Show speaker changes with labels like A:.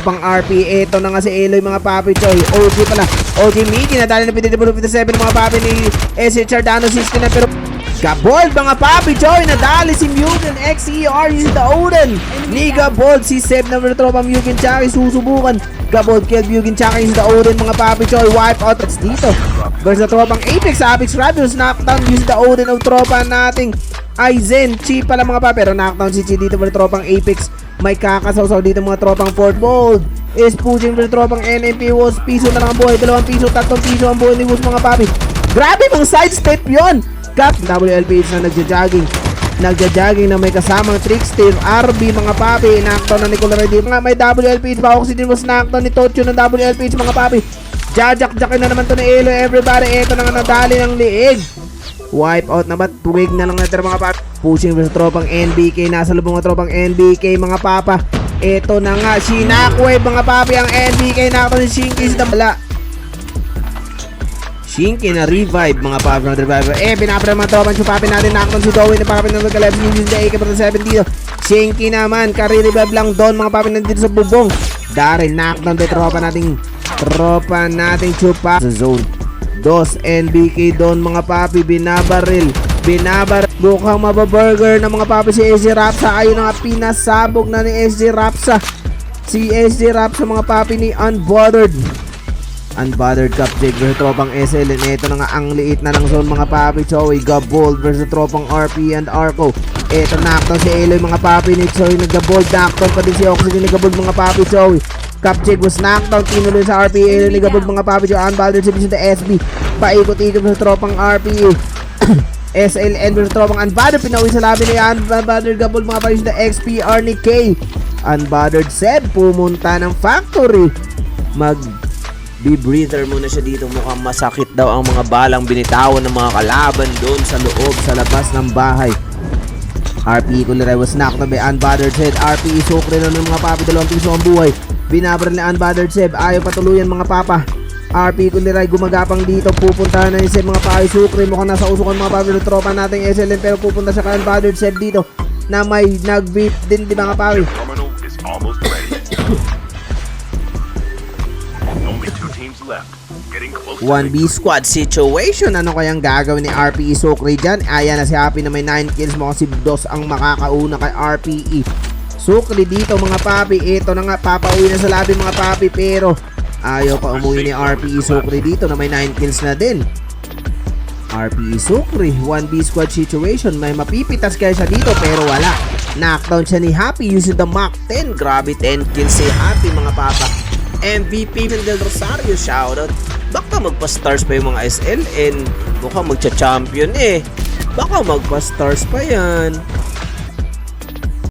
A: Pang RP, ito na nga si Eloy mga papi Choy. OG pala, OG Miki, nadali na 57 mga papi ni SHR Dano 60 na pero Gabold mga papi Choy, nadali si Mugen XER using the Odin ni Gabold, si Seb na tropa Mugen Chaki susubukan. Gabold killed Mugen Chaki using the Odin mga papi Choy, wipe out dito versus the tropang Apex, Apex Raptors knockdown using the Odin of tropa nating Aizen, Chi pala mga papi, pero knockdown si Chi dito versus tropang Apex. May kakasawsaw dito mga tropang Fort Bold is pushing for tropang NMP Wolves. Piso na lang ang buhay, 2 piso, 3 piso ang buhay ni Wolves mga papi. Grabe mong sidestep yon. Cap WLPH na nagja-jogging na may kasamang trickster RB mga papi. Knockdown na ni Colorado mga may WLPH ba oxygen was knockdown ni Tocho ng WLPH mga papi. Jajak-jakin na naman to ni Elo everybody. Ito na nga nadali ng liig. Wipe out na ba? Tuwig na lang natin mga papi. Pushing versus tropang NBK. Nasa lubong ng tropang NBK mga papa. Ito na nga, Shinakwave mga papi ang NBK. Nakita si Shinky sa tabala. Shinky na revive mga papi ng reviver. Binapra naman tropang chupapi natin. Nakita si Dowie na papi ng nagkalab. Using the AK-47 dito. Shinky naman, kari-revive lang doon mga papi nandito sa bubong. Daryl, knockdown the tropa nating chupa sa zone. Dos NBK doon mga papi, binabaril mukhang mababurger na mga papi si SJ Rapsa. Ayun na nga, pinasabog na ni SJ Rapsa si SJ Rapsa mga papi ni Unbothered Cup Jake versus tropang SL. And ito na nga ang liit na ng zone mga papi Choy. Gabold versus tropang RP and Arco. Ito knockdown si Eloy mga papi ni Choy. Nag-Gabold, knockdown pa din si Oxygen ni Gabold mga papi Choy. Capjig was knockdown, tinuloy sa RPA ni Gabold mga papi Choy. Unbothered si Vision SB, paikot-ikot sa tropang RPA. SLN versus tropang Unbothered, pinauwi sa labi ni Unbothered Gabold mga papi sa XPR ni K. Unbothered Seb pumunta ng factory, mag-breather muna siya dito. Mukhang masakit daw ang mga balang binitawan ng mga kalaban doon sa loob, sa labas ng bahay. RPE Kuliray was knocked na by Unbothered Seb. RPE sukre na ng mga papi, 2 piso ang buhay. Binabaral ni Unbothered Seb, ayaw patuluyan mga papa. RP Kuliray gumagapang dito, pupunta na ni Seb mga papi. Sukre mukhang nasa usukan mga papi ng tropa nating SLN, pero pupunta siya kay Unbothered Seb dito na may nag-vape din di mga papi. 1B squad situation. Ano kayang gagawin ni RPE Sukre dyan? Ayan na si Happy na may 9 kills. Mukhang si Dos ang makakauna kay RPE Sukre dito mga papi. Ito na nga, papauwi na sa labi mga papi, pero ayaw pa umuwi ni RPE Sukre dito na may 9 kills na din. RPE Sukre, 1B squad situation. May mapipitas kaya siya dito pero wala. Knockdown siya ni Happy using the Mach 10. Grabe, 10 kills si Happy mga papa. MVP Del Rosario, shoutout. Baka magpa-stars pa yung mga SLN. Baka magcha-champion Baka magpa-stars pa yan.